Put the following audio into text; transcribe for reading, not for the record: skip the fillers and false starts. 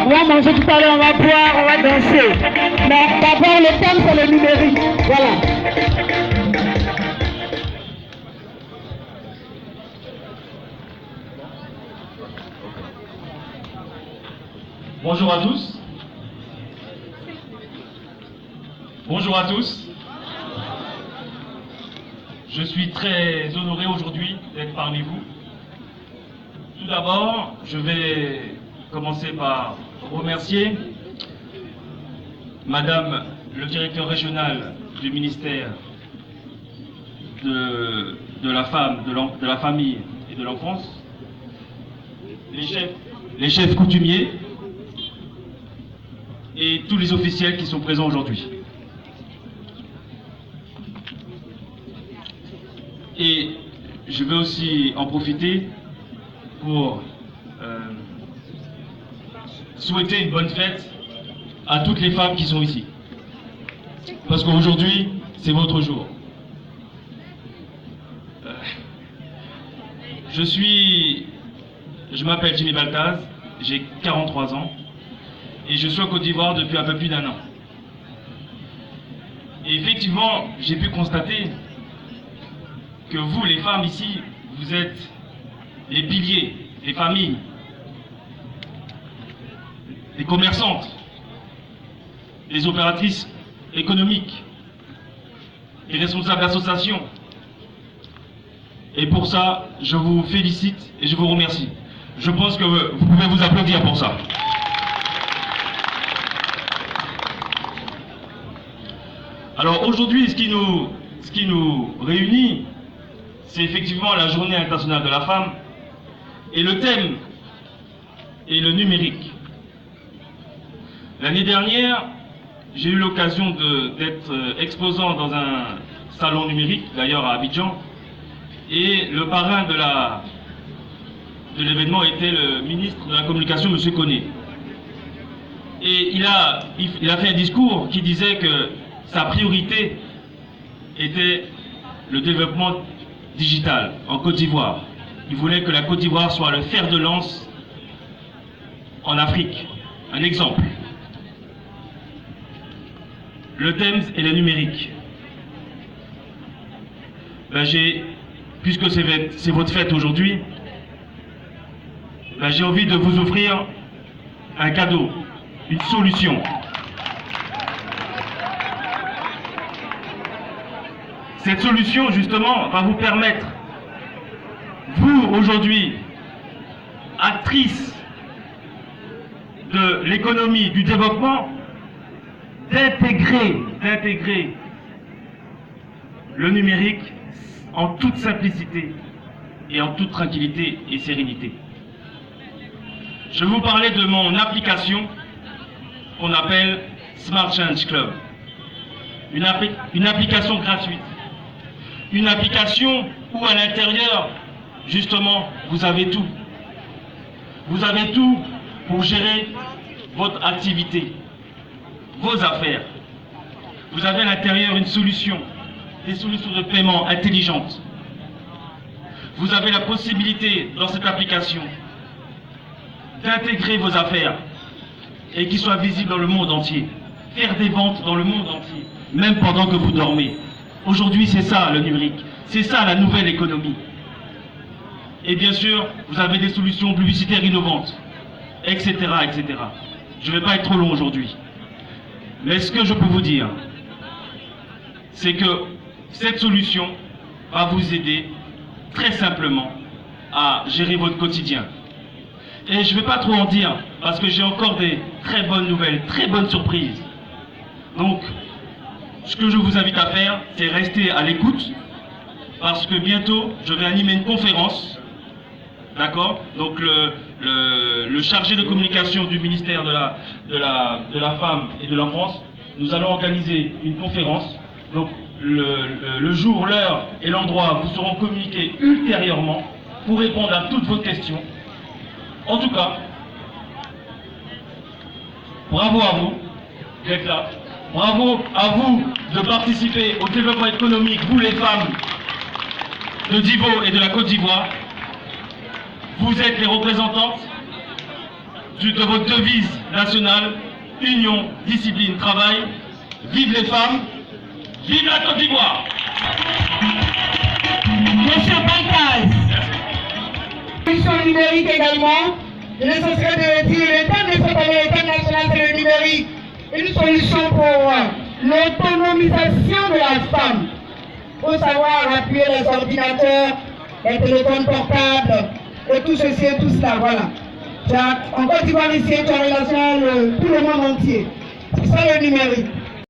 On va manger tout à l'heure, on va boire, on va danser. Mais d'abord, le thème, c'est le numérique. Voilà. Bonjour à tous. Bonjour à tous. Je suis très honoré aujourd'hui d'être parmi vous. Tout d'abord, je vais commencer par remercier Madame le directeur régional du ministère de la femme, de la famille et de l'enfance, les chefs coutumiers et tous les officiels qui sont présents aujourd'hui. Et je vais aussi en profiter pour souhaiter une bonne fête à toutes les femmes qui sont ici. Parce qu'aujourd'hui, c'est votre jour. Je m'appelle Jimmy Baltaz, j'ai 43 ans et je suis en Côte d'Ivoire depuis un peu plus d'1 an. Et effectivement, j'ai pu constater que vous, les femmes ici, vous êtes les piliers, les familles, les commerçantes, les opératrices économiques, les responsables d'associations. Et pour ça, je vous félicite et je vous remercie. Je pense que vous pouvez vous applaudir pour ça. Alors aujourd'hui, ce qui nous réunit, c'est effectivement la Journée internationale de la femme. Et le thème est le numérique. L'année dernière, j'ai eu l'occasion d'être exposant dans un salon numérique, d'ailleurs à Abidjan, et le parrain de l'événement était le ministre de la Communication, M. Koné. Et il a fait un discours qui disait que sa priorité était le développement digital en Côte d'Ivoire. Il voulait que la Côte d'Ivoire soit le fer de lance en Afrique. Un exemple. Le thème est le numérique. Puisque c'est votre fête aujourd'hui, j'ai envie de vous offrir un cadeau, une solution. Cette solution, justement, va vous permettre, vous, aujourd'hui, actrices de l'économie, du développement, d'intégrer le numérique en toute simplicité et en toute tranquillité et sérénité. Je vais vous parler de mon application qu'on appelle Smart Change Club. Une application gratuite. Une application où à l'intérieur, justement, vous avez tout. Vous avez tout pour gérer votre activité, vos affaires. Vous avez à l'intérieur une solution, des solutions de paiement intelligentes. Vous avez la possibilité, dans cette application, d'intégrer vos affaires et qu'ils soient visibles dans le monde entier. Faire des ventes dans le monde entier, même pendant que vous dormez. Aujourd'hui, c'est ça le numérique, c'est ça la nouvelle économie. Et bien sûr, vous avez des solutions publicitaires innovantes, etc., etc. Je ne vais pas être trop long aujourd'hui. Mais ce que je peux vous dire, c'est que cette solution va vous aider très simplement à gérer votre quotidien. Et je ne vais pas trop en dire, parce que j'ai encore des très bonnes nouvelles, très bonnes surprises. Donc, ce que je vous invite à faire, c'est rester à l'écoute, parce que bientôt, je vais animer une conférence, d'accord? Donc, le chargé de communication du ministère de la Femme et de l'Enfance, nous allons organiser une conférence. Donc, le jour, l'heure et l'endroit vous seront communiqués ultérieurement pour répondre à toutes vos questions. En tout cas, bravo à vous d'être là. Bravo à vous de participer au développement économique, vous les femmes de Divo et de la Côte d'Ivoire. Vous êtes les représentantes de votre devise nationale, union, discipline, travail. Vive les femmes, vive la Côte d'Ivoire. Monsieur Balkaz. Solution numérique également. Je ne cesserai de dire le thème de cette année internationale, c'est le numérique. Une solution pour l'autonomisation de la femme. Il faut savoir appuyer les ordinateurs, les téléphones portables, et tout ceci et tout cela, voilà. En Côte d'Ivoire ici, tu as relation tout le monde entier. C'est ça le numérique.